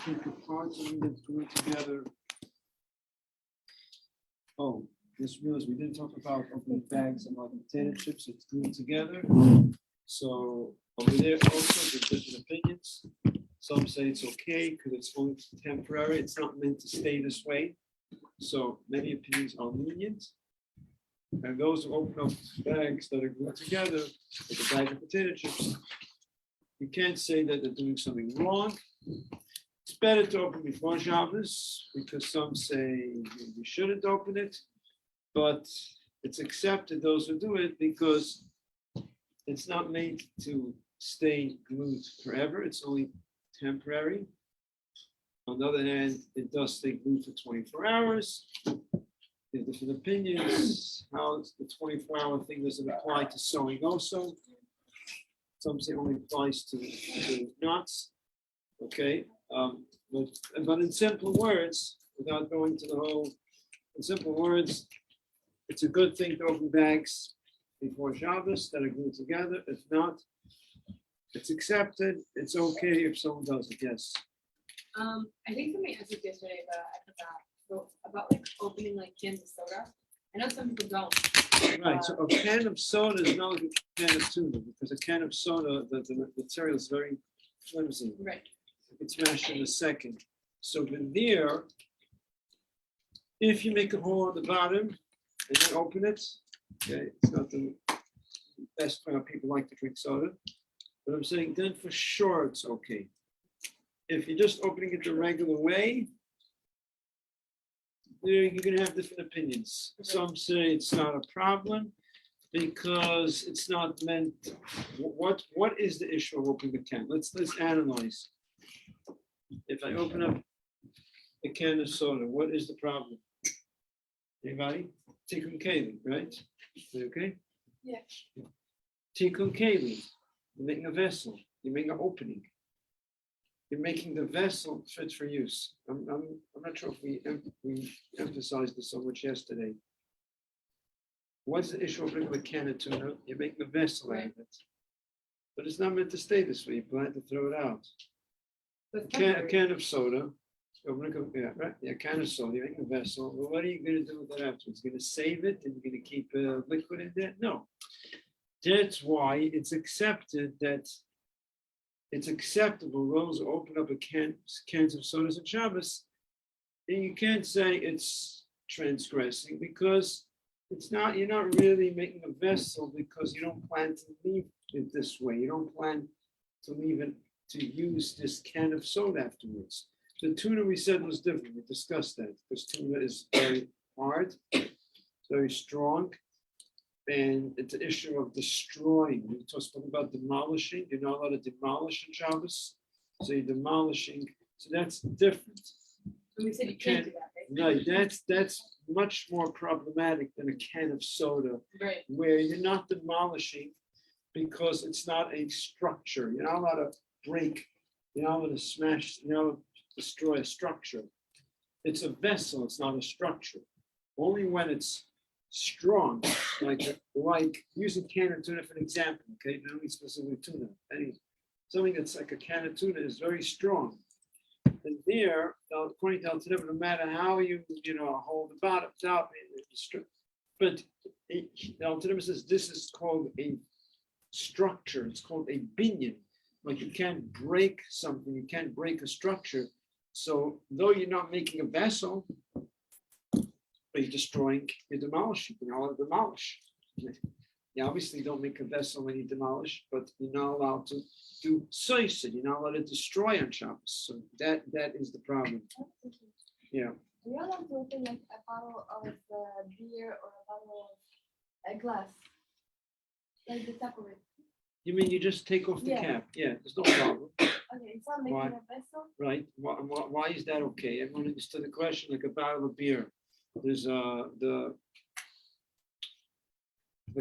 take apart something that's glued together. Oh, just realized we didn't talk about opening bags and like potato chips. It's glued together. So over there also there's different opinions. Some say it's okay because it's only temporary. It's not meant to stay this way. So many opinions are lenient. And those who open up bags that are glued together, like a bag of potato chips, you can't say that they're doing something wrong. It's better to open before Shabbos because some say you shouldn't open it, but it's accepted those who do it because it's not made to stay glued forever. It's only temporary. On the other hand, it does stay glued for 24 hours. There's different opinions. How the 24-hour thing doesn't apply to sewing also. Some say only applies to knots. Okay. But in simple words, without going to the whole, in simple words, it's a good thing to open bags before Shabbos that are glued together. If not, it's accepted. It's okay if someone does it. Yes. I think somebody asked it yesterday, but I forgot. So about like opening like cans of soda. I know some people don't. Right. So a can of soda is not like a can of tuna because a can of soda, the material is very flimsy. Right. It's smashed in a second. So in there, if you make a hole on the bottom and then open it, okay, it's not the best way how people like to drink soda, but I'm saying then for sure it's okay. If you're just opening it the regular way, you're going to have different opinions. Some say it's not a problem because it's not meant. What is the issue of opening the can? Let's analyze. If I open up a can of soda, what is the problem? Anybody? Tikkun Keli, right? Okay? Yeah. Tikkun Keli. You're making a vessel. You're making an opening. You're making the vessel fit for use. I'm not sure if we emphasized this so much yesterday. What's the issue of opening a can of tuna? You're making a vessel out of it. But it's not meant to stay this way. You plan to throw it out. A can of soda, a can of soda, you make a vessel. Well, what are you going to do with that afterwards? You're going to save it and you're going to keep liquid in there? No. That's why it's accepted that it's acceptable. Those who open up cans of sodas on Shabbos, and you can't say it's transgressing because it's not. You're not really making a vessel because you don't plan to leave it this way. You don't plan to leave it to use this can of soda afterwards. The tuna we said was different. We discussed that because tuna is very hard, very strong, and it's an issue of destroying. We talked about demolishing. You're not allowed to demolish in Shabbos, so you're demolishing. So that's different. And we said you can't do that, right? No, that's much more problematic than a can of soda, Right. where you're not demolishing because it's not a structure. You're not allowed to break, you're not allowed to smash, you're not allowed to destroy a structure. It's a vessel, it's not a structure. Only when it's strong, like using can of tuna for an example, okay, not only specifically tuna, something that's like a can of tuna is very strong. And there, according to Al-Tanif, no matter how you hold the bottom, top, but Al-Tanif says this is called a structure, it's called a binyan. Like you can't break something, you can't break a structure. So though you're not making a vessel, but you're destroying, you're demolishing, you're not allowed to demolish. You obviously don't make a vessel when you demolish, but you're not allowed to do soisid, you're not allowed to destroy on Shabbos. So that is the problem. Yeah. Are you allowed to open like a bottle of beer or a bottle of a glass? Like the top of it. You mean you just take off the cap? Yeah, there's no problem. Okay, it's not making Why? a vessel. Right? Why is that okay? Everyone understood the question, like a bottle of beer. There's the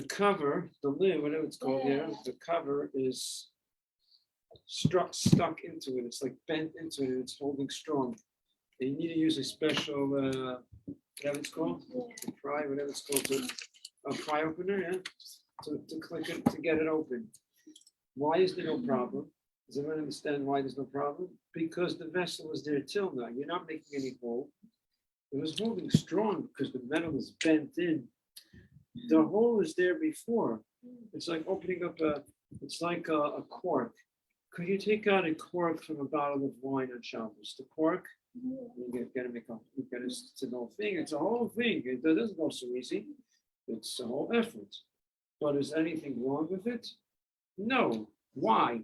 cover, the lid, whatever it's called, Yeah. the cover is stuck into it. It's like bent into it and it's holding strong. And you need to use a special, whatever it's called, a pry, whatever it's called, a pry opener, yeah, to click it, to get it open. Why is there no problem? Does everyone understand why there's no problem? Because the vessel was there till now. You're not making any hole. It was holding strong because the metal is bent in. The hole is there before. It's like opening up it's like a cork. Could you take out a cork from a bottle of wine on Shabbos? The cork, you gotta make up, it's a whole thing. It's a whole thing. It doesn't go so easy. It's a whole effort. But is anything wrong with it? No. Why?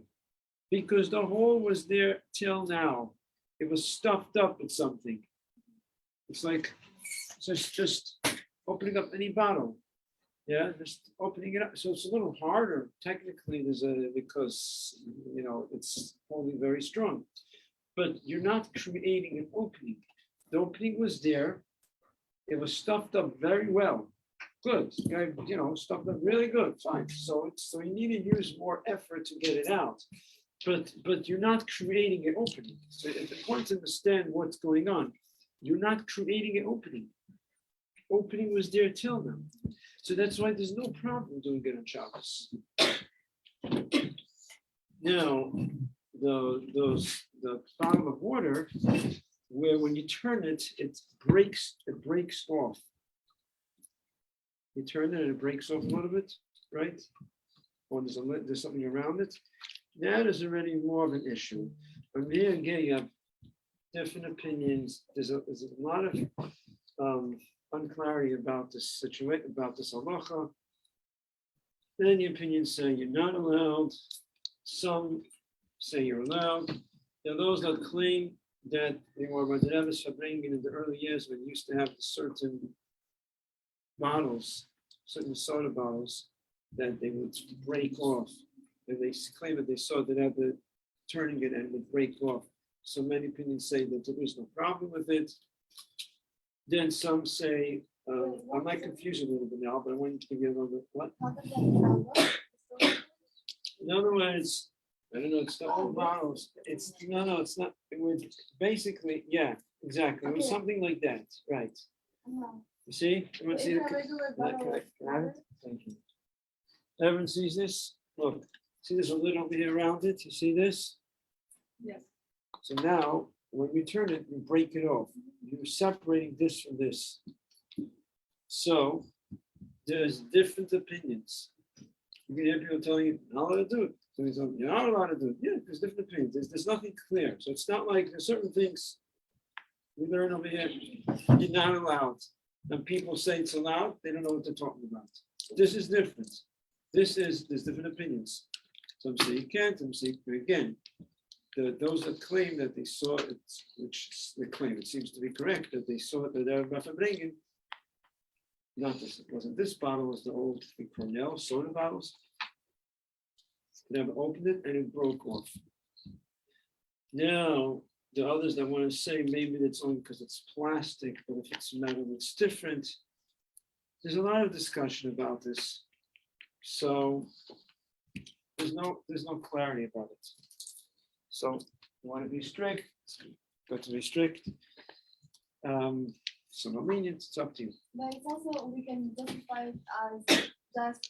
Because the hole was there till now. It was stuffed up with something. It's like just opening up any bottle. Yeah, just opening it up. So it's a little harder. Technically, because it's holding very strong. But you're not creating an opening. The opening was there. It was stuffed up very well. Good. Guy, stuffed up really good. Fine. So you need to use more effort to get it out. But you're not creating an opening. So it's important to understand what's going on. You're not creating an opening. Opening was there till now. So that's why there's no problem doing it on Shabbos. Now, the bottle of water, where when you turn it, it breaks off. You turn it and it breaks off a little bit, right? Or there's something around it. That is already more of an issue. But here again, you have different opinions. There's a lot of unclarity about this situation, about this halacha. Many opinions say you're not allowed. Some say you're allowed. There are those that claim that they were bringing in the early years when you used to have certain bottles, certain soda bottles that they would break off. And they claim that they saw that after turning it and it would break off. So many opinions say that there is no problem with it. Then some say, I might confuse you a little bit now, but I want to give you a little bit. What? In other words, I don't know, it's the old bottles. It's not. It would basically, yeah, exactly. It was something like that, right? You see? You want to see the Thank you. Everyone sees this? Look, see there's a lid over here around it. You see this? Yes. So now, when you turn it, you break it off. You're separating this from this. So there's different opinions. You can hear people telling you, not allowed to do it. So he's like, you're not allowed to do it. Yeah, there's different opinions. There's nothing clear. So it's not like there's certain things we learn over here, you're not allowed. And people say it's allowed, they don't know what they're talking about. This is different. There's different opinions. Some say you can't, some say again. Those that claim that they saw it, which they claim it seems to be correct, that they saw it that they're bringing. Not this, it wasn't this bottle, it was the old Cornell soda bottles. They never opened it and it broke off. Now, the others that want to say maybe it's only because it's plastic, but if it's metal, it's different. There's a lot of discussion about this. So there's no clarity about it. So you want to be strict, got to be strict. Some lenient, it's up to you. But it's also, we can justify it as just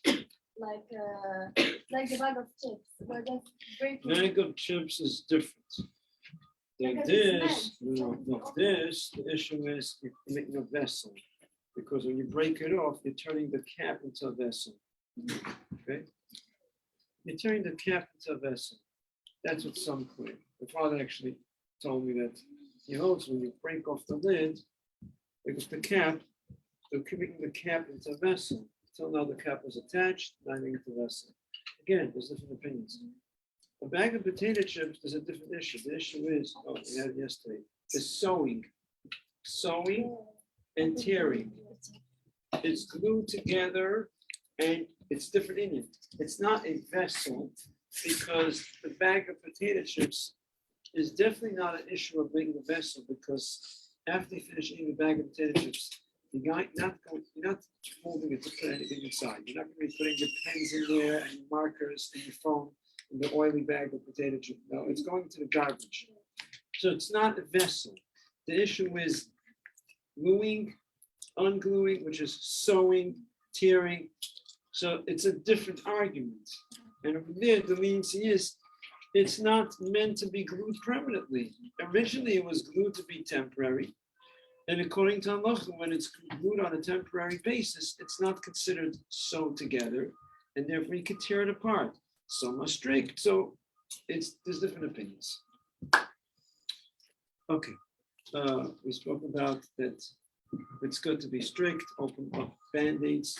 like the bag of chips. We're just breaking. Bag of chips is different. The issue is you're making a vessel. Because when you break it off, you're turning the cap into a vessel. Okay? You're turning the cap into a vessel. That's what some claim. The father actually told me that he holds when you break off the lid, because the cap, they're making the cap into a vessel. Until now, the cap was attached, now making it a vessel. Again, there's different opinions. A bag of potato chips is a different issue. The issue is, we had it yesterday, the sewing and tearing. It's glued together and it's different in it. It's not a vessel because the bag of potato chips is definitely not an issue of making a vessel because after you finish eating the bag of potato chips, you're not holding it to put anything inside. You're not going to be putting your pens in there and your markers and your phone in the oily bag of potato chips. No, it's going to the garbage. So it's not a vessel. The issue is gluing, ungluing, which is sewing, tearing. So it's a different argument. And over there, the leniency is it's not meant to be glued permanently. Originally, it was glued to be temporary. And according to Halacha, when it's glued on a temporary basis, it's not considered sewed together, and therefore you can tear it apart. Some are strict, so there's different opinions. Okay, we spoke about that. It's good to be strict. Open up band-aids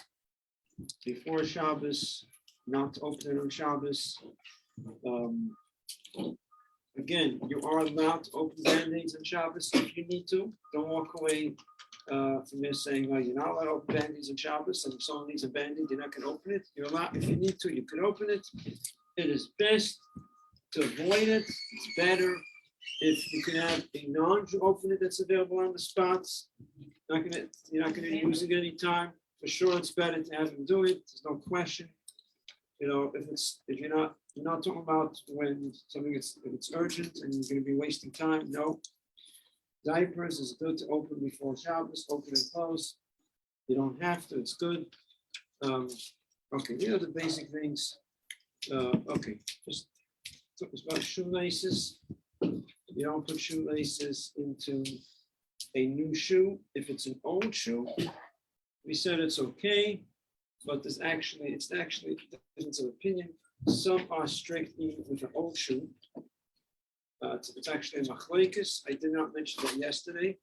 before Shabbos, not open it on Shabbos. Again, you are allowed to open band-aids on Shabbos if you need to. Don't walk away from this saying, well, you're not allowed to open band-aids on Shabbos, and if someone needs a band-aid, you're not going to open it. You're allowed, if you need to, you can open it. It is best to avoid it. It's better if you can have a non-Jew open it that's available on the spots. You're not going to be using it any time. For sure, it's better to have him do it. There's no question. You know, if you're not talking about when something if it's urgent and you're going to be wasting time. No, diapers is good to open before Shabbos, open and close. You don't have to. It's good. Okay, these are the basic things. Okay, just talk about shoelaces. You don't put shoelaces into a new shoe if it's an old shoe. We said it's okay, but it's actually difference of opinion. Some are strict even with an old shoe. It's actually a machlokes. I did not mention that yesterday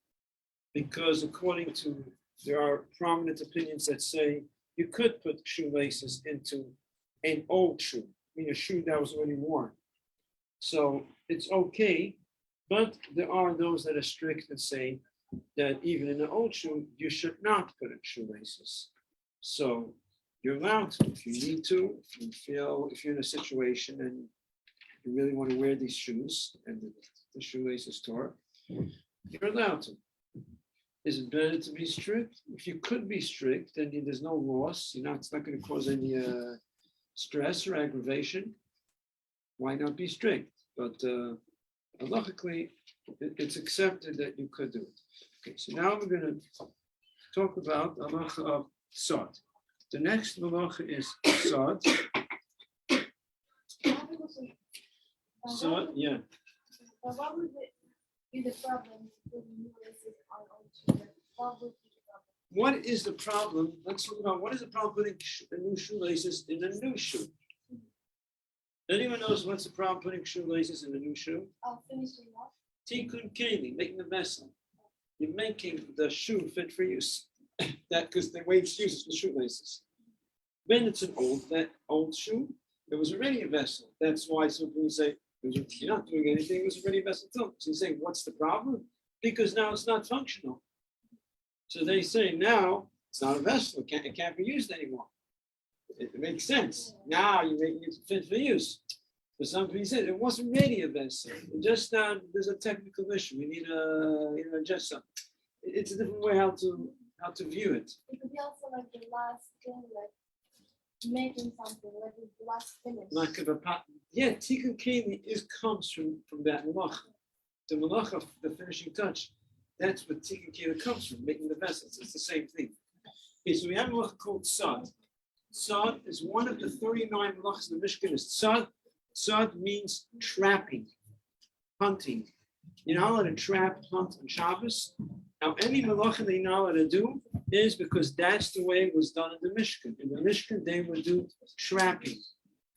because there are prominent opinions that say you could put shoelaces into an old shoe, I mean a shoe that was already worn. So it's okay, but there are those that are strict and say that even in an old shoe, you should not put in shoelaces. So you're allowed to, if you need to, if you're in a situation and you really want to wear these shoes and the shoelaces tore, you're allowed to. Is it better to be strict? If you could be strict, then there's no loss. It's not going to cause any stress or aggravation. Why not be strict? But halachically, it's accepted that you could do it. Okay, so now we're going to talk about halacha of sod. The next halacha is sod. Sod, yeah. But what would be the problem with new laces on old shoes? What would be the problem? What is the problem? Let's talk about what is the problem putting new shoelaces in a new shoe. Anyone knows what's the problem putting shoelaces in a new shoe? Finishing off. Tikkun keli, making the vessel. You're making the shoe fit for use. That because the way it's used is the shoelaces. When it's an old shoe, it was already a vessel. That's why some people say you're not doing anything. It was already a vessel too. So you say, what's the problem? Because now it's not functional. So they say now it's not a vessel. It can't be used anymore. It makes sense. Now you're making it fit for use. But some people said it wasn't ready a vessel. Just there's a technical issue. We need to adjust something. It's a different way how to view it. It could be also like the last thing, like making something, like the last finish. Like of a pot. Yeah, tikkun keli comes from that malacha. The malacha, the finishing touch. That's what tikkun keli comes from, making the vessels. It's the same thing. Okay, so we have a malacha called sod. Sod is one of the 39 malachas in the Mishkan. Is sod. Sod means trapping, hunting. You're not allowed to trap, hunt on Shabbos. Now, any malacha they're not allowed to do is because that's the way it was done in the Mishkan. In the Mishkan, they would do trapping.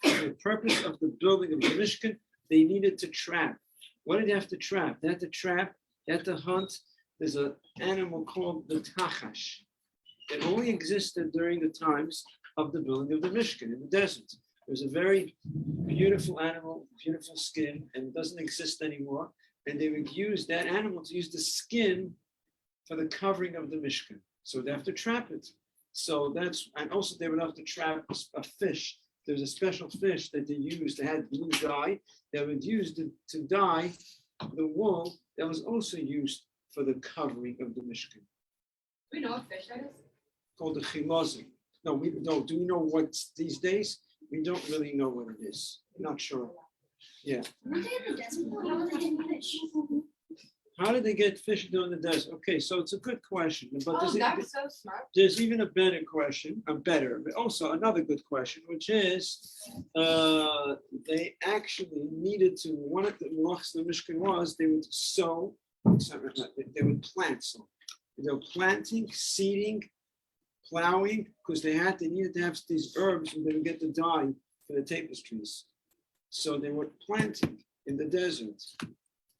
For the purpose of the building of the Mishkan, they needed to trap. What did they have to trap? They had to trap, they had to hunt. There's an animal called the tachash. It only existed during the times of the building of the Mishkan in the desert. It was a very beautiful animal, beautiful skin, and it doesn't exist anymore. And they would use that animal to use the skin for the covering of the Mishkan. So they have to trap it. So and also they would have to trap a fish. There's a special fish that they used. They had blue dye that was used to dye the wool that was also used for the covering of the Mishkan. We know what fish that is. Called the chilazim. No, we don't. Do we know what these days? We don't really know what it is. I'm not sure. Yeah. How did they get fish during the desert? Okay, so it's a good question, but Oh, that's so smart. there's even a better question, but also another good question, which is they actually needed to, one of the malachas of the Mishkan was they would sow, they would plant. So they were planting, seeding, plowing, because they needed to have these herbs and they would get the dye for the tapestries. So they were planting in the desert.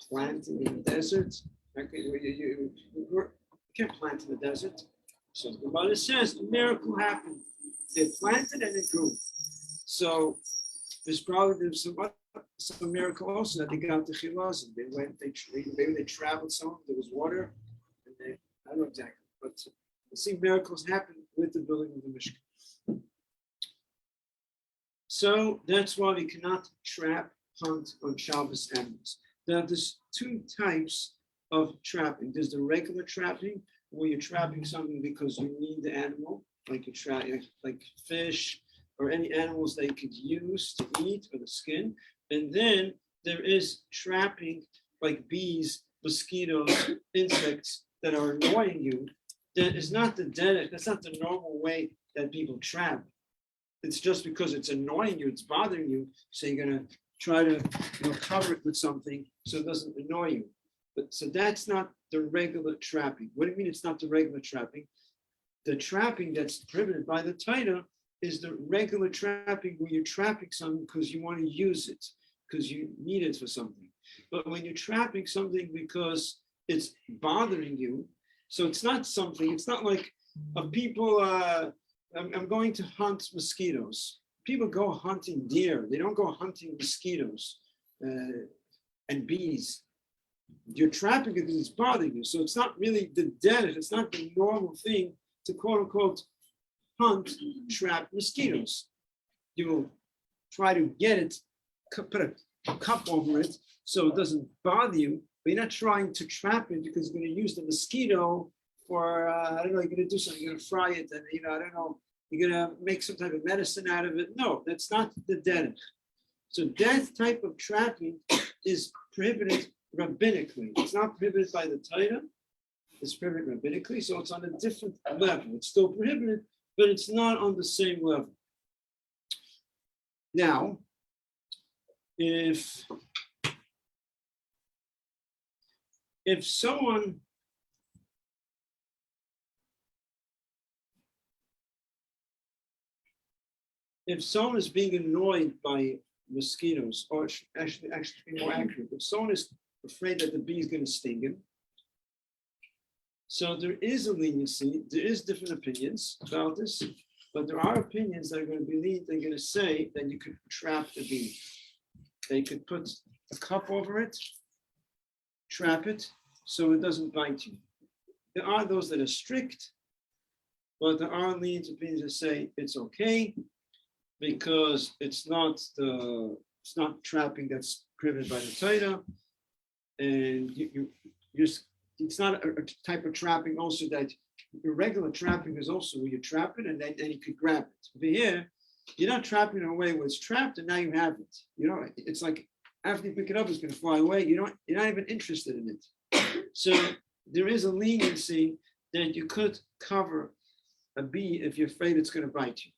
Planting in the desert. Okay, you can't plant in the desert. So the Gemara says a miracle happened. They planted and it grew. So there's probably some miracle also that they got the chilazim. They went, maybe they traveled some, there was water, and I don't know exactly, but we see miracles happen with the building of the Mishkan. So that's why we cannot trap, hunt on Shabbos animals. Now, there's two types of trapping. There's the regular trapping, where you're trapping something because you need the animal, like you trap like fish or any animals that you could use to eat, or the skin. And then there is trapping like bees, mosquitoes, insects that are annoying you. That is not that's not the normal way that people trap. It's just because it's annoying you, it's bothering you, so you're gonna try to cover it with something so it doesn't annoy you. But so that's not the regular trapping. What do you mean it's not the regular trapping? The trapping that's prohibited by the Torah is the regular trapping where you're trapping something because you want to use it, because you need it for something. But when you're trapping something because it's bothering you, so it's not like people, I'm going to hunt mosquitoes. People go hunting deer. They don't go hunting mosquitoes and bees. You're trapping it because it's bothering you. So it's not really the dead. It's not the normal thing to quote unquote hunt, trap mosquitoes. You will try to get it, put a cup over it so it doesn't bother you. But you're not trying to trap it because you're going to use the mosquito for, I don't know, you're going to do something. You're going to fry it and, I don't know, you're going to make some type of medicine out of it. No, that's not the derech. So that type of trapping is prohibited rabbinically. It's not prohibited by the Torah. It's prohibited rabbinically, so it's on a different level. It's still prohibited, but it's not on the same level. Now, if someone is being annoyed by mosquitoes, or actually be more accurate, if someone is afraid that the bee is going to sting him, so there is a leniency, there is different opinions about this, but there are opinions that are going to believe, they're going to say that you could trap the bee. They could put a cup over it, trap it, so it doesn't bite you. There are those that are strict, but there are lenient opinions that say it's okay, because it's not trapping that's prohibited by the Torah, and it's not a type of trapping also that your regular trapping is also where you trap it and then you could grab it. Over here, you're not trapping in a way where it's trapped and now you have it. It's like after you pick it up, it's going to fly away. You're not even interested in it. So there is a leniency that you could cover a bee if you're afraid it's going to bite you.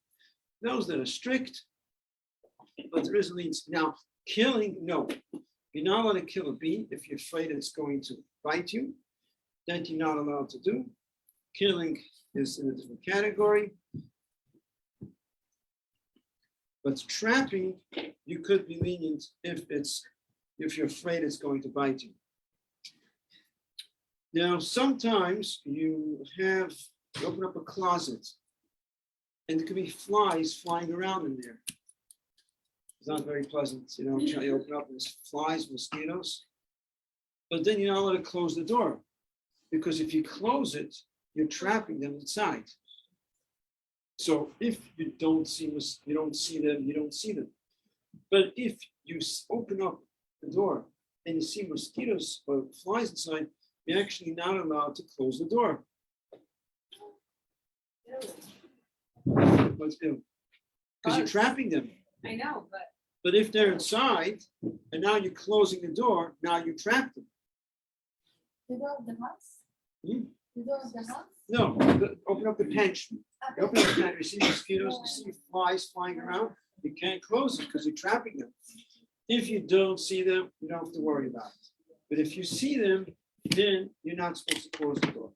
Those that are strict, but there is a leniency. Now, killing, no. You're not allowed to kill a bee if you're afraid it's going to bite you. That you're not allowed to do. Killing is in a different category. But trapping, you could be lenient if you're afraid it's going to bite you. Now, sometimes you open up a closet and there could be flies flying around in there. It's not very pleasant, you open up and there's flies, mosquitoes, but then you're not allowed to close the door, because if you close it, you're trapping them inside. So if you don't see them, you don't see them. But if you open up the door and you see mosquitoes or flies inside, you're actually not allowed to close the door. What's ill? Because you're trapping them. I know, But if they're inside and now you're closing the door, now you trap them. The door of the house? Hmm? The door of the house? No, open up the pantry. You open up the pantry, you see mosquitoes, you see flies flying around. You can't close it because you're trapping them. If you don't see them, you don't have to worry about it. But if you see them, then you're not supposed to close the door.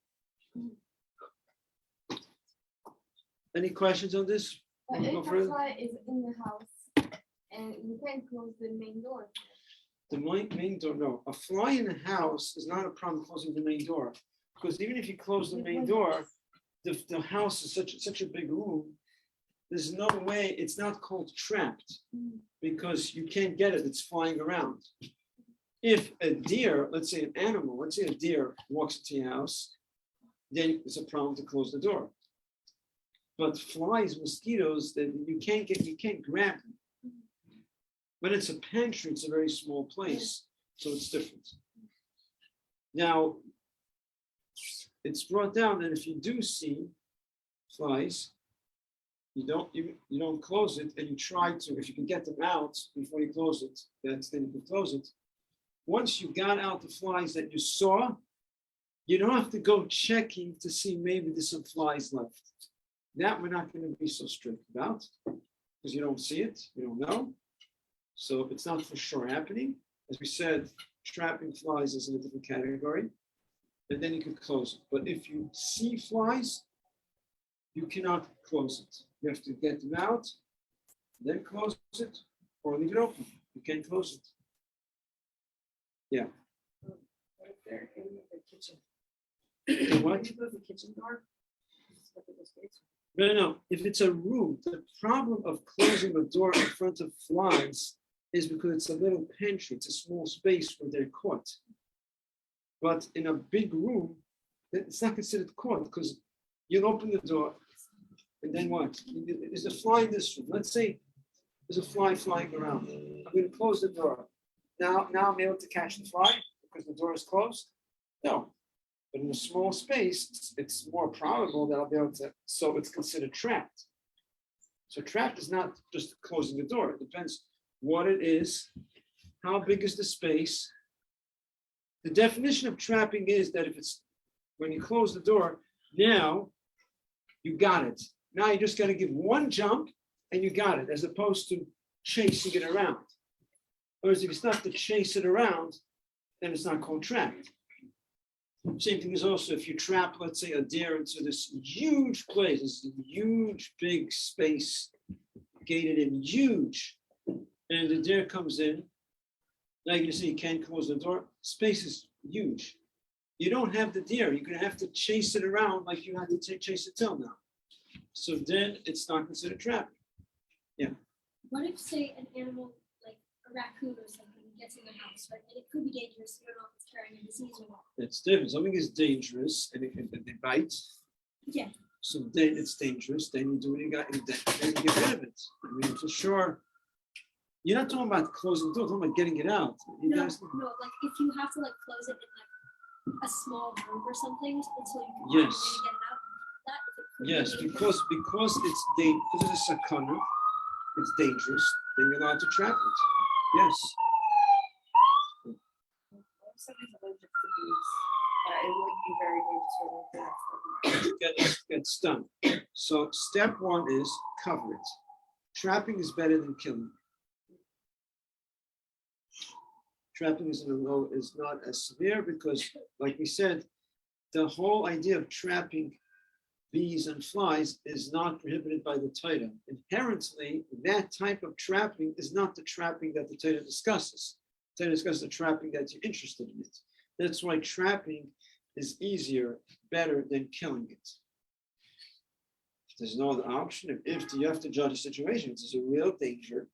Any questions on this? But Wanna go if a further? fly is in the house and you can't close the main door. The main door, no. A fly in the house is not a problem closing the main door. Because even if you close the main door, the house is such a big room, there's no way, it's not called trapped because you can't get it, it's flying around. If a deer, let's say an animal, let's say a deer walks into your house, then it's a problem to close the door. But flies, mosquitoes, that you can't grab them. When it's a pantry, it's a very small place, so it's different. Now, it's brought down that if you do see flies, you don't close it, and you try to, if you can get them out before you close it, then you can close it. Once you got out the flies that you saw, you don't have to go checking to see maybe there's some flies left. That we're not going to be so strict about because you don't see it, you don't know. So it's not for sure happening. As we said, trapping flies is in a different category, and then you can close it. But if you see flies, you cannot close it. You have to get them out, then close it, or leave it open. You can't close it. Yeah. What if they're in the kitchen? What? Can you close the kitchen door? No. If it's a room, the problem of closing the door in front of flies is because it's a little pantry. It's a small space where they're caught. But in a big room, it's not considered caught because you'll open the door and then what? There's a fly in this room. Let's say there's a fly flying around. I'm going to close the door. Now I'm able to catch the fly because the door is closed? No. But in a small space, it's more probable that I'll be able to, so it's considered trapped. So trapped is not just closing the door. It depends what it is, how big is the space. The definition of trapping is that if it's, when you close the door, now you got it. Now you just got to give one jump and you got it, as opposed to chasing it around. Whereas if you start to chase it around, then it's not called trapped. Same thing is also if you trap, let's say, a deer into this huge place, this huge big space, gated in, huge, and the deer comes in. Now you see you can't close the door. Space is huge. You don't have the deer. You're going to have to chase it around like you had to chase a tail now. So then it's not considered trapping. Yeah. What if, say, an animal like a raccoon or something gets in the house, right? And it could be dangerous. You don't know if it's carrying a disease or not. It's different. Something is dangerous and they bite. Yeah. So then it's dangerous. Then you do what you got. Then you get rid of it. I mean, for sure. You're not talking about closing the door. You're talking about getting it out. No, like if you have to like close it in like a small room or something until you can find a way Yes. to get it out. That if it could be Yes, dangerous. because it's a sakana, it's dangerous. Then you're allowed to trap it. Yes. What if somebody's allergic to bees? It would be very dangerous for them. Get stung. So step one is cover it. Trapping is better than killing. Trapping is not as severe because, like we said, the whole idea of trapping bees and flies is not prohibited by the Torah. Inherently, that type of trapping is not the trapping that the Torah discusses. The Torah discusses the trapping that you're interested in it. That's why trapping is easier, better than killing it. If there's no other option, if you have to judge a situation, it's a real danger.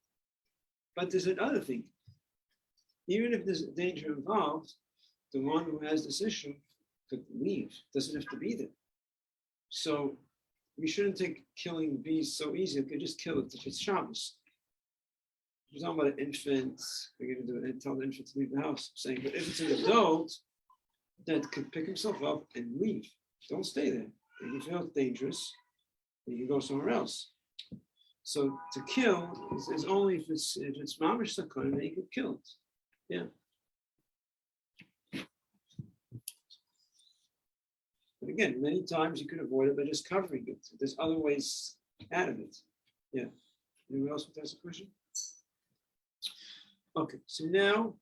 But there's another thing. Even if there's a danger involved, the one who has this issue could leave, doesn't have to be there. So we shouldn't take killing bees so easy. We could just kill it if it's Shabbos. We're talking about an infant, we're going to do it and tell the infant to leave the house. I'm saying, but if it's an adult that could pick himself up and leave, don't stay there. If you feel it's dangerous, you can go somewhere else. So to kill is only if it's mamish sakana, then you can kill it. Yeah. But again, many times you can avoid it by just covering it. There's other ways out of it. Yeah. Anyone else with a question? Okay, so now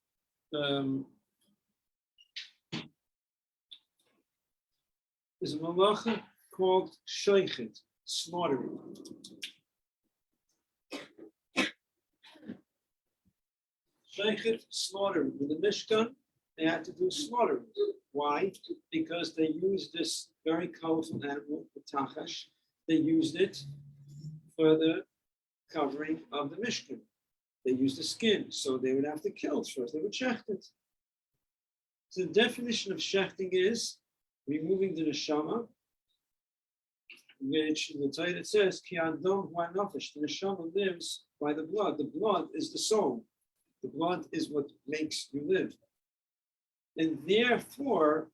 there's a malacha called shoichet, slaughtering. Shoichet, slaughtering. With the Mishkan, they had to do slaughtering. Why? Because they used this very colorful animal, the tachash. They used it for the covering of the Mishkan. They used the skin, so they would have to kill it first. They would shecht it. So the definition of shechting is removing the neshama, which in the Torah it says, Ki adon hu nefesh. The neshama lives by the blood. The blood is the soul. The blood is what makes you live. And therefore,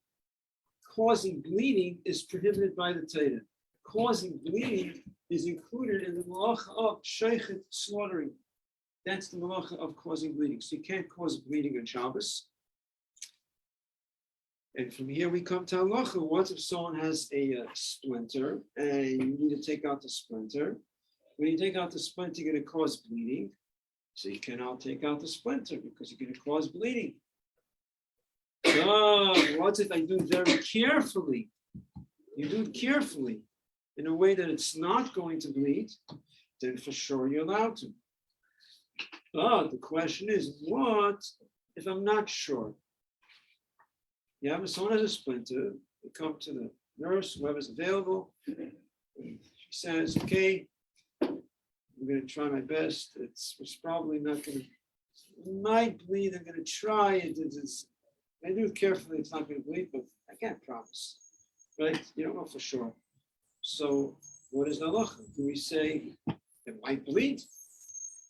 causing bleeding is prohibited by the Torah. Causing bleeding is included in the malacha of shoichet, slaughtering. That's the malacha of causing bleeding. So you can't cause bleeding on Shabbos. And from here we come to halacha. What if someone has a splinter and you need to take out the splinter? When you take out the splinter, you're going to cause bleeding. So you cannot take out the splinter because you're going to cause bleeding. What if I do it very carefully? You do it carefully in a way that it's not going to bleed, then for sure you're allowed to. But the question is, what if I'm not sure? Yeah, if someone has a splinter, they come to the nurse, whoever's available. She says, okay, I'm going to try my best. It's probably not going to, might bleed. I'm going to try it. I do it carefully. It's not going to bleed, but I can't promise. Right? You don't know for sure. So what is the halacha? Do we say it might bleed?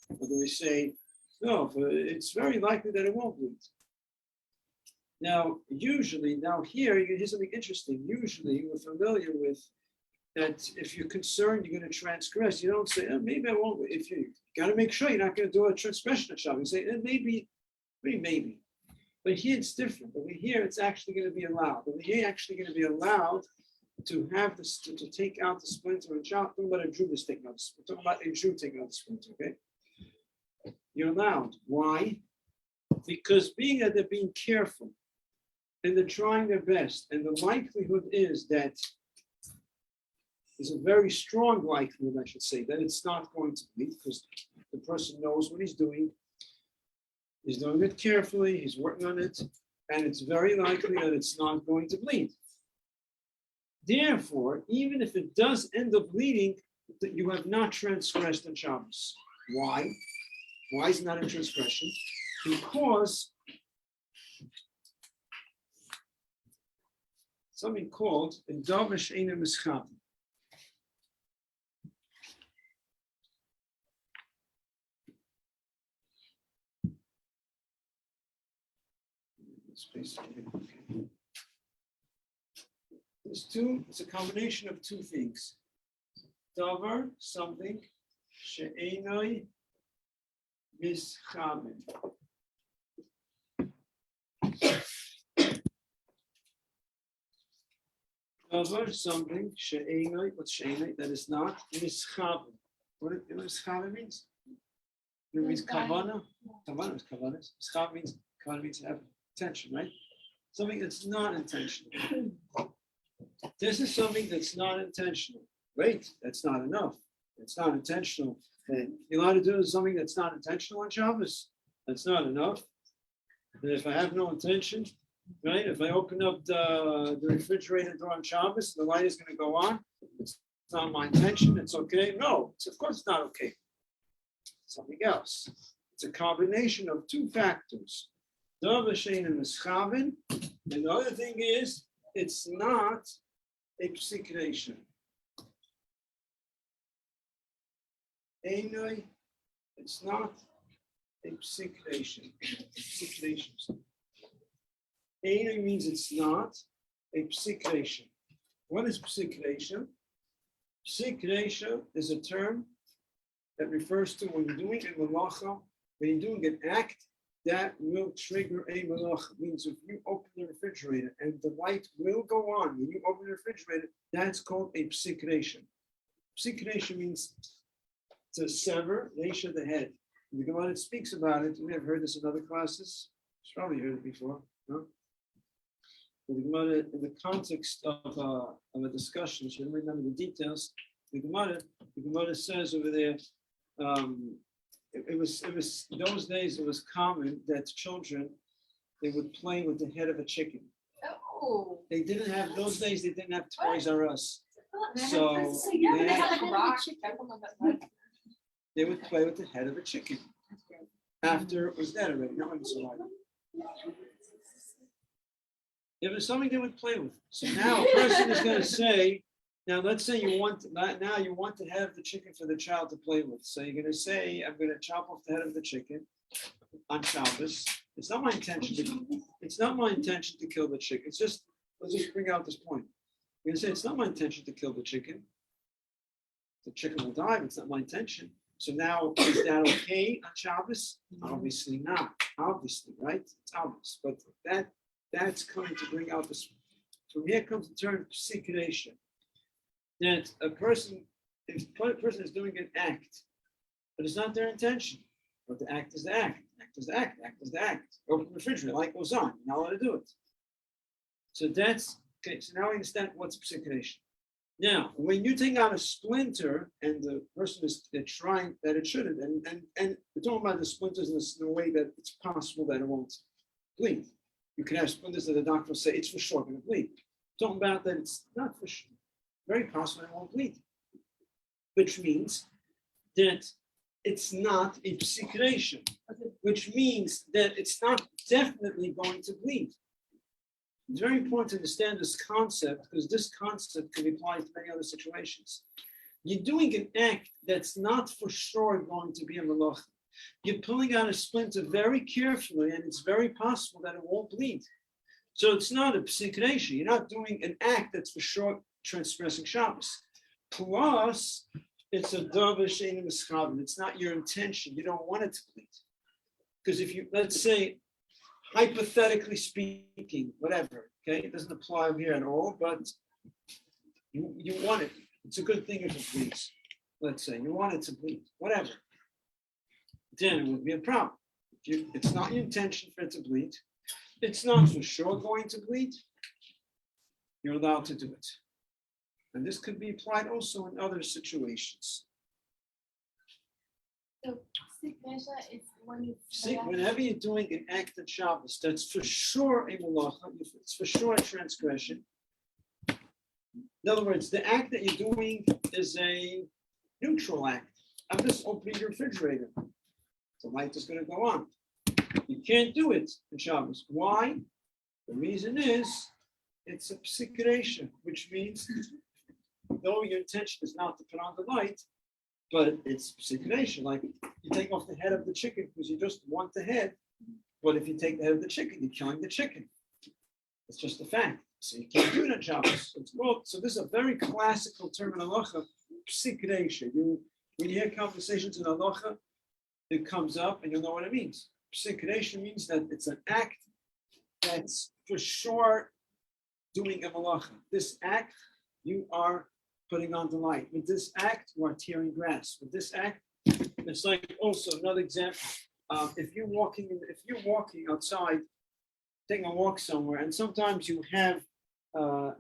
Or do we say, no, it's very likely that it won't bleed? Now, usually, here's something interesting. Usually, we're familiar with that if you're concerned you're going to transgress, you don't say, maybe I won't. If you got to make sure you're not going to do a transgression of Shabbos, you say, maybe. But here it's different. Over here, it's actually going to be allowed. Over here, actually going to be allowed to have this, to take out the splinter and Shabbos. Talking about a Jew taking out the splinter. Talking about a Jew taking out the splinter, okay? You're allowed. Why? Because being that they're being careful and they're trying their best, and the likelihood is that there's a very strong likelihood, I should say, that it's not going to bleed because the person knows what he's doing. He's doing it carefully, he's working on it, and it's very likely that it's not going to bleed. Therefore, even if it does end up bleeding, you have not transgressed on Shabbos. Why? Why is it not a transgression? Because something called a davar she'eino mischav. It's a combination of two things. Davar, something, she'eino mischaven. Davar, something, she'eino, what's she'eino? That is not mischaven. What mischaven means? It means kavana. Kavana is kavanas. Mischaven means to have intention, right? Something that's not intentional. This is something that's not intentional. Wait, that's not enough. It's not intentional. And you're allowed to do something that's not intentional on Shabbos. That's not enough. And if I have no intention, right? If I open up the refrigerator door on Shabbos, the light is going to go on. It's not my intention. It's okay. No, of course it's not okay. Something else. It's a combination of two factors. Davar she'eino mischaven, and the other thing is it's not a psikration. It's not a psikration. Einoi means it's not a psikration. What is psikration? Psikration is a term that refers to when you're doing a malacha, when you're doing an act that will trigger a malach. Means if you open the refrigerator and the light will go on when you open the refrigerator, that's called a psikration. Psikration means to sever Reisha the head. The Gemara speaks about it. You may have heard this in other classes. You've probably heard it before. No? But the Gemara, in the context of a discussion, which I don't remember the details, the Gemara says over there, it was those days it was common that children they would play with the head of a chicken. Oh. They didn't have those days. They didn't have Toys R Us, So so yeah, they they had- have like a rock. I don't know about that. they would play with the head of a chicken after it was dead already. No one's alive. It was something they would play with. So now a person is going to say, now let's say you want to have the chicken for the child to play with. So you're going to say, I'm going to chop off the head of the chicken on Shabbos. It's not my intention to kill the chicken. It's just, let's just bring out this point. You're going to say, it's not my intention to kill the chicken. The chicken will die, but it's not my intention. So now, is that okay on Shabbos? Obviously not. Obviously, right? It's obvious. But that's coming to bring out this. From here comes the term psikration. That a person, if a person is doing an act, but it's not their intention, but the act is the act, act is the act, act is the act. Open the refrigerator, light goes on, you're not allowed to do it. So that's okay. So now we understand what's psikration. Now, when you take out a splinter and the person is trying that it shouldn't, and we're talking about the splinters in a way that it's possible that it won't bleed. You can have splinters that the doctor will say it's for sure going to bleed. Talking about that it's not for sure. Very possible it won't bleed. Which means that it's not a psikration, which means that it's not definitely going to bleed. It's very important to understand this concept because this concept can be applied to many other situations. You're doing an act that's not for sure going to be a malach. You're pulling out a splinter very carefully, and it's very possible that it won't bleed. So it's not a psikration. You're not doing an act that's for sure transgressing Shabbos. Plus, it's a dovish in the It's not your intention. You don't want it to bleed. Because if you, let's say, hypothetically speaking, whatever, okay, it doesn't apply here at all, but you want it. It's a good thing if it bleeds. Let's say you want it to bleed, whatever. Then it would be a problem. It's not your intention for it to bleed. It's not for sure going to bleed. You're allowed to do it. And this could be applied also in other situations. So psikresha is when you See, whenever you're doing an act of Shabbos, that's for sure a malacha, it's for sure a transgression. In other words, the act that you're doing is a neutral act. I'm just opening your refrigerator. The light is going to go on. You can't do it in Shabbos. Why? The reason is it's a psikration, which means though your intention is not to put on the light, but it's psikration. Like you take off the head of the chicken because you just want the head. But if you take the head of the chicken, you're killing the chicken. It's just a fact. So you can't do it on Shabbos. So this is a very classical term in halacha, psikration. When you hear conversations in halacha, it comes up and you'll know what it means. Psikration means that it's an act that's for sure doing a malacha. This act, you are putting on the light. With this act, you are tearing grass. With this act, it's like also another example. If you're walking outside, taking a walk somewhere, and sometimes you have a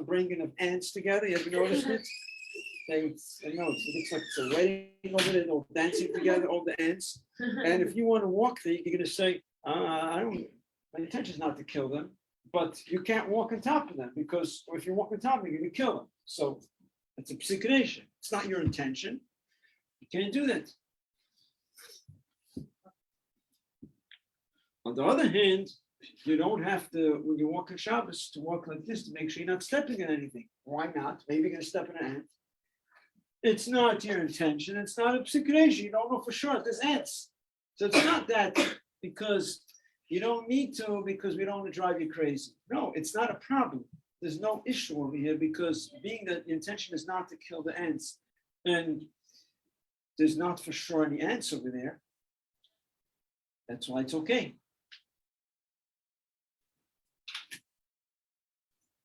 bringing of ants together. You ever noticed it? It looks like it's a wedding over there, all dancing together, all the ants. And if you want to walk there, you're going to say, my intention is not to kill them, but you can't walk on top of them because if you walk on top of them, you're going to kill them. So it's a psikration. It's not your intention. You can't do that. On the other hand, you don't have to, when you walk on Shabbos, to walk like this to make sure you're not stepping on anything. Why not? Maybe you're going to step in an ant. It's not your intention. It's not a psikration. You don't know for sure. There's ants. So it's not that because you don't need to because we don't want to drive you crazy. No, it's not a problem. There's no issue over here because being that the intention is not to kill the ants and there's not for sure any ants over there. That's why it's okay.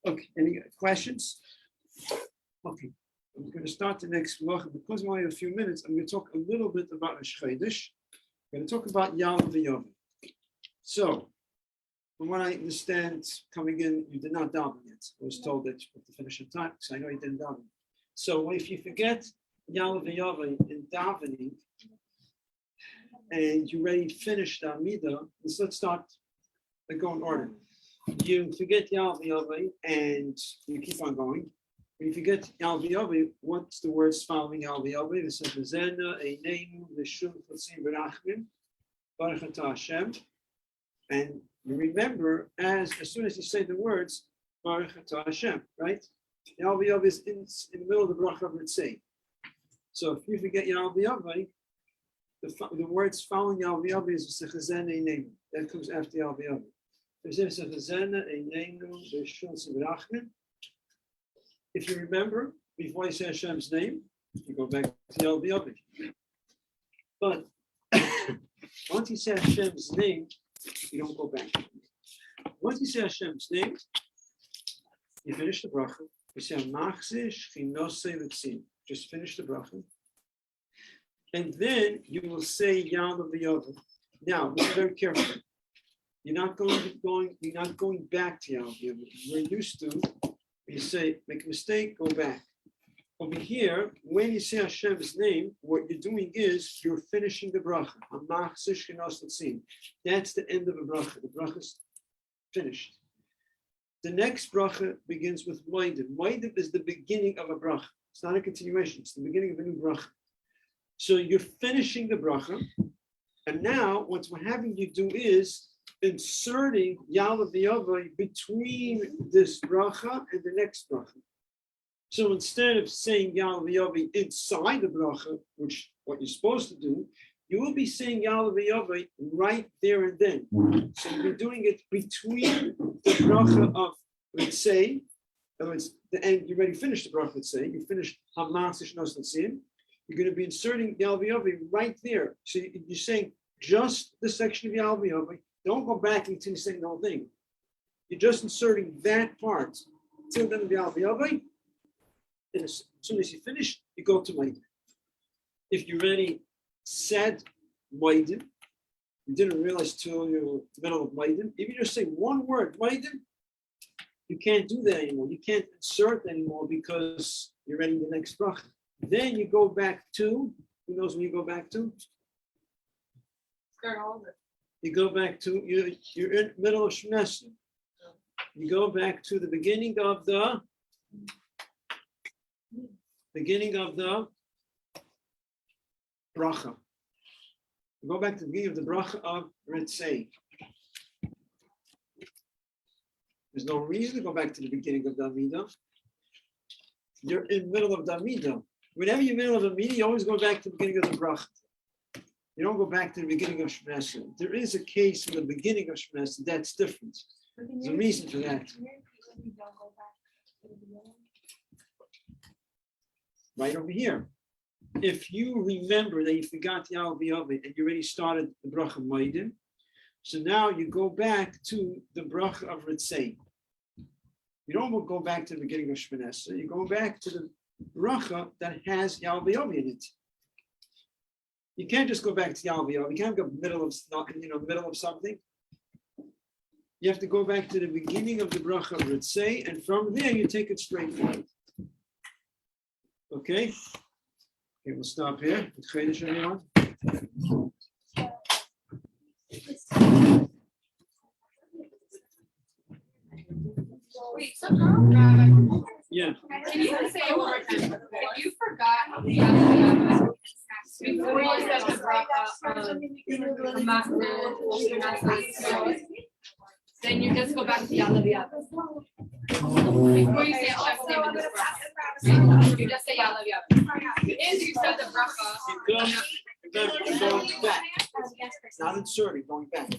Okay, any questions? Okay, I'm going to start the next block. Because we only have a few minutes, I'm going to talk a little bit about Rosh Chodesh. I'm going to talk about Yom V'Yom. So, from what I understand, coming in, you did not daven yet. I was told that you have to finish in time, so I know you didn't daven. So, if you forget Yom V'Yom in davening, and you already finished the Amidah, let's start go in order. You forget Yom V'Yom and you keep on going. When you forget Yom V'Yom, what's the words following Yom V'Yom? It says Zena, Eineinu, V'Shul, Chatzim, V'Rachmim, Baruch Atah Hashem. And you remember as soon as you say the words Baruch Atah Hashem, right? Yom V'Yom is in the middle of the bracha of Ritzei. So if you forget Yom V'Yom, the words following Yom V'Yom is Zena, Eineinu. That comes after Yom V'Yom. If you remember, before you say Hashem's name, you go back to Yom V'Yom. But once you say Hashem's name, you don't go back. Once you say Hashem's name, you finish the bracha. You say Machzeh Shchinosei L'Tzim. Just finish the bracha, and then you will say Yom V'Yom. Now, be very careful. You're not going back to Yom V'Yom. We're used to, you say, make a mistake, go back. Over here, when you say Hashem's name, what you're doing is you're finishing the bracha. That's the end of a bracha. The bracha is finished. The next bracha begins with Moedim. Moedim is the beginning of a bracha. It's not a continuation. It's the beginning of a new bracha. So you're finishing the bracha, and now what we're having you do is inserting Yom V'Yom between this bracha and the next bracha. So instead of saying Yom V'Yom inside the bracha, which what you're supposed to do, you will be saying Yom V'Yom right there and then. So you're doing it between the bracha of Ritzei. In other words, the end. You already finished the bracha Ritzei. You finished Hamas Shnos L'Tzim. You're going to be inserting Yom V'Yom right there. So you're saying just the section of Yom V'Yom. Don't go back until you're saying the whole thing. You're just inserting that part till the end of Yom V'Yom. And as soon as you finish, you go to Moedim. If you already said Moedim, you didn't realize till you're in the middle of Moedim. If you just say one word, Moedim, you can't do that anymore. You can't insert anymore because you're ready the next bracha. Then you go back to, who knows when you go back to? Start all over. You go back to, you're in the middle of Shemesah. You go back to the beginning of the bracha. You go back to the beginning of the bracha of Ritzei. There's no reason to go back to the beginning of the Amidah. You're in the middle of the Amidah. Whenever you're in the middle of the Amidah, you always go back to the beginning of the bracha. You don't go back to the beginning of Shemesah. There is a case in the beginning of Shemesah that's different. There's a reason for that. Right over here. If you remember that you forgot Yom V'Yom and you already started the bracha Moedim, so now you go back to the bracha of Ritzei. You don't go back to the beginning of Shemesah. You go back to the bracha that has Yom V'Yom in it. You can't just go back to Yom V'Yom. You can't go middle of something. You have to go back to the beginning of the bracha of Ritzei, and from there you take it straight forward. Okay? Okay, we'll stop here. Chodesh, everyone. Wait, somehow, Yeah. can you say it one more time? If you forgot the Yom V'Yom before you said the bracha, then you just go back to Yom V'Yom. Before you say Hashem's name in this bracha, you just say Yom V'Yom. If you said the bracha, Going back. Not inserting, going back.